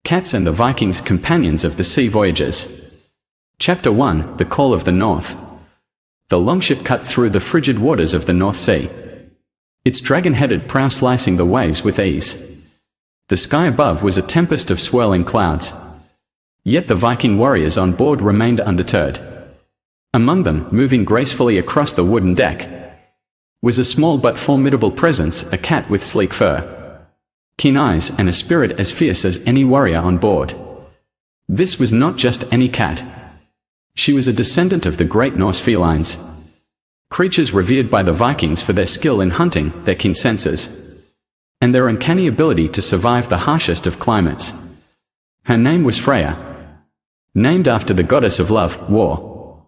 Cats and the Vikings, companions of the sea voyages. Chapter 1, The Call of the North. The longship cut through the frigid waters of the North Sea, its dragon-headed prow slicing the waves with ease. The sky above was a tempest of swirling clouds. Yet the Viking warriors on board remained undeterred. Among them, moving gracefully across the wooden deck, was a small but formidable presence, a cat with sleek fur, keen eyes, and a spirit as fierce as any warrior on board. This was not just any cat. She was a descendant of the great Norse felines, creatures revered by the Vikings for their skill in hunting, their keen senses, and their uncanny ability to survive the harshest of climates. Her name was Freyja, named after the goddess of love, war,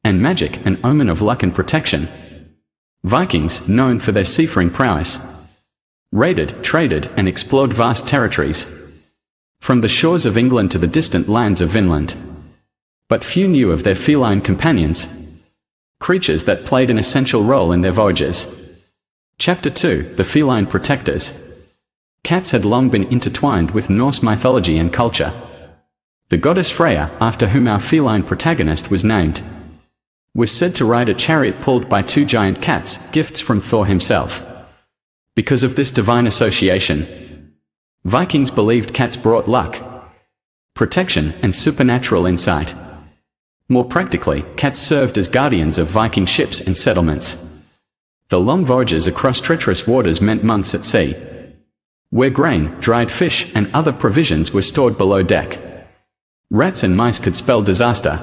and magic, an omen of luck and protection. Vikings, known for their seafaring prowess, raided, traded, and explored vast territories, from the shores of England to the distant lands of Vinland. But few knew of their feline companions, creatures that played an essential role in their voyages. Chapter 2, The Feline Protectors. Cats had long been intertwined with Norse mythology and culture. The goddess Freyja, after whom our feline protagonist was named, was said to ride a chariot pulled by two giant cats, gifts from Thor himself. Because of this divine association, Vikings believed cats brought luck, protection, and supernatural insight. More practically, cats served as guardians of Viking ships and settlements. The long voyages across treacherous waters meant months at sea, where grain, dried fish, and other provisions were stored below deck. Rats and mice could spell disaster,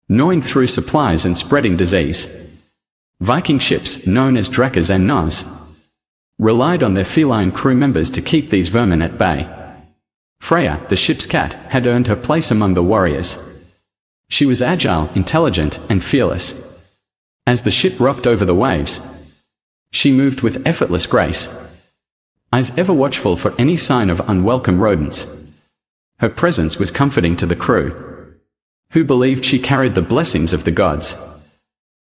gnawing through supplies and spreading disease. Viking ships, known as drakkars and gnaws, relied on their feline crew members to keep these vermin at bay. Freyja, the ship's cat, had earned her place among the warriors. She was agile, intelligent, and fearless. As the ship rocked over the waves, she moved with effortless grace, eyes ever watchful for any sign of unwelcome rodents. Her presence was comforting to the crew, who believed she carried the blessings of the gods.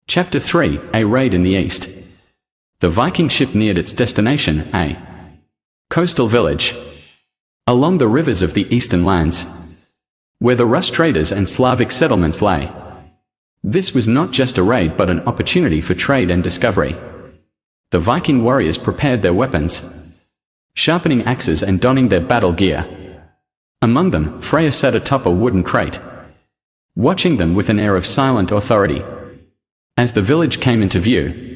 Chapter 3, A Raid in the East. The Viking ship neared its destination, a coastal village along the rivers of the eastern lands, where the Rus traders and Slavic settlements lay. This was not just a raid but an opportunity for trade and discovery. The Viking warriors prepared their weapons, sharpening axes and donning their battle gear. Among them, Freyja sat atop a wooden crate, watching them with an air of silent authority. As the village came into view,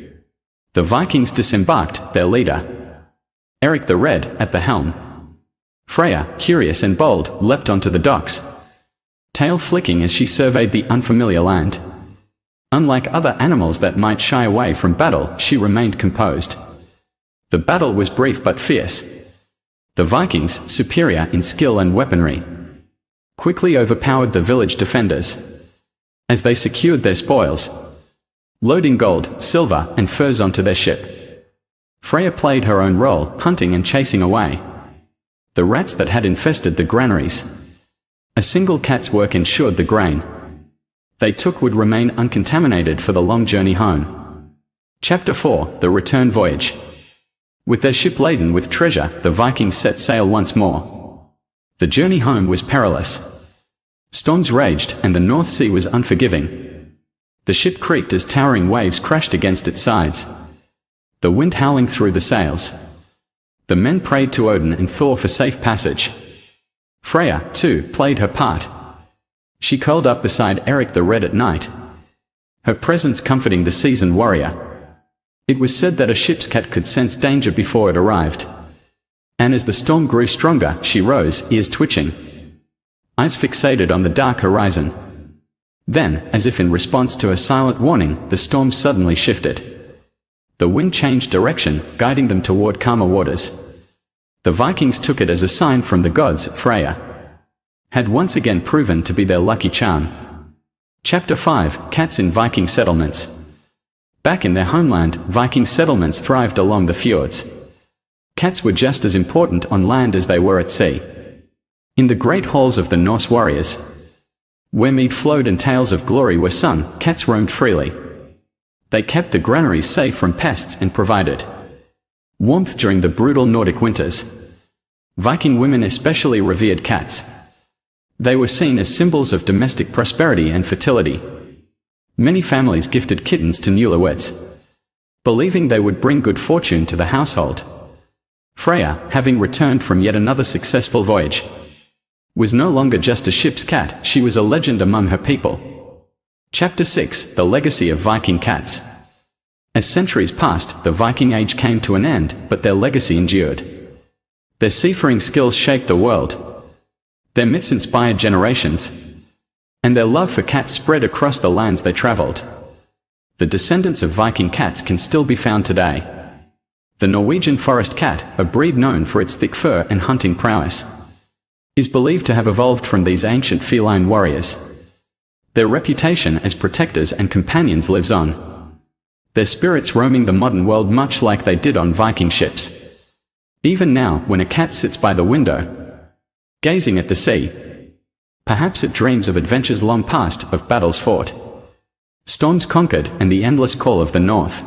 the Vikings disembarked, their leader, Eric the Red, at the helm. Freyja, curious and bold, leapt onto the docks, tail flicking as she surveyed the unfamiliar land. Unlike other animals that might shy away from battle, she remained composed. The battle was brief but fierce. The Vikings, superior in skill and weaponry, quickly overpowered the village defenders as they secured their spoils, loading gold, silver, and furs onto their ship. Freyja played her own role, hunting and chasing away the rats that had infested the granaries. A single cat's work ensured the grain they took would remain uncontaminated for the long journey home. Chapter 4, The Return Voyage. With their ship laden with treasure, the Vikings set sail once more. The journey home was perilous. Storms raged, and the North Sea was unforgiving. The ship creaked as towering waves crashed against its sides, the wind howling through the sails. The men prayed to Odin and Thor for safe passage. Freyja, too, played her part. She curled up beside Eric the Red at night, her presence comforting the seasoned warrior. It was said that a ship's cat could sense danger before it arrived, and as the storm grew stronger, she rose, ears twitching, eyes fixated on the dark horizon. Then, as if in response to a silent warning, the storm suddenly shifted. The wind changed direction, guiding them toward calmer waters. The Vikings took it as a sign from the gods. Freyja had once again proven to be their lucky charm. Chapter 5, Cats in Viking Settlements. Back in their homeland, Viking settlements thrived along the fjords. Cats were just as important on land as they were at sea. In the great halls of the Norse warriors, where mead flowed and tales of glory were sung, cats roamed freely. They kept the granaries safe from pests and provided warmth during the brutal Nordic winters. Viking women especially revered cats. They were seen as symbols of domestic prosperity and fertility. Many families gifted kittens to newlyweds, believing they would bring good fortune to the household. Freyja, having returned from yet another successful voyage, was no longer just a ship's cat, she was a legend among her people. Chapter 6: The Legacy of Viking Cats. As centuries passed, the Viking Age came to an end, but their legacy endured. Their seafaring skills shaped the world. Their myths inspired generations, and their love for cats spread across the lands they traveled. The descendants of Viking cats can still be found today. The Norwegian forest cat, a breed known for its thick fur and hunting prowess, is believed to have evolved from these ancient feline warriors. Their reputation as protectors and companions lives on, their spirits roaming the modern world much like they did on Viking ships. Even now, when a cat sits by the window, gazing at the sea, perhaps it dreams of adventures long past, of battles fought, storms conquered, and the endless call of the north.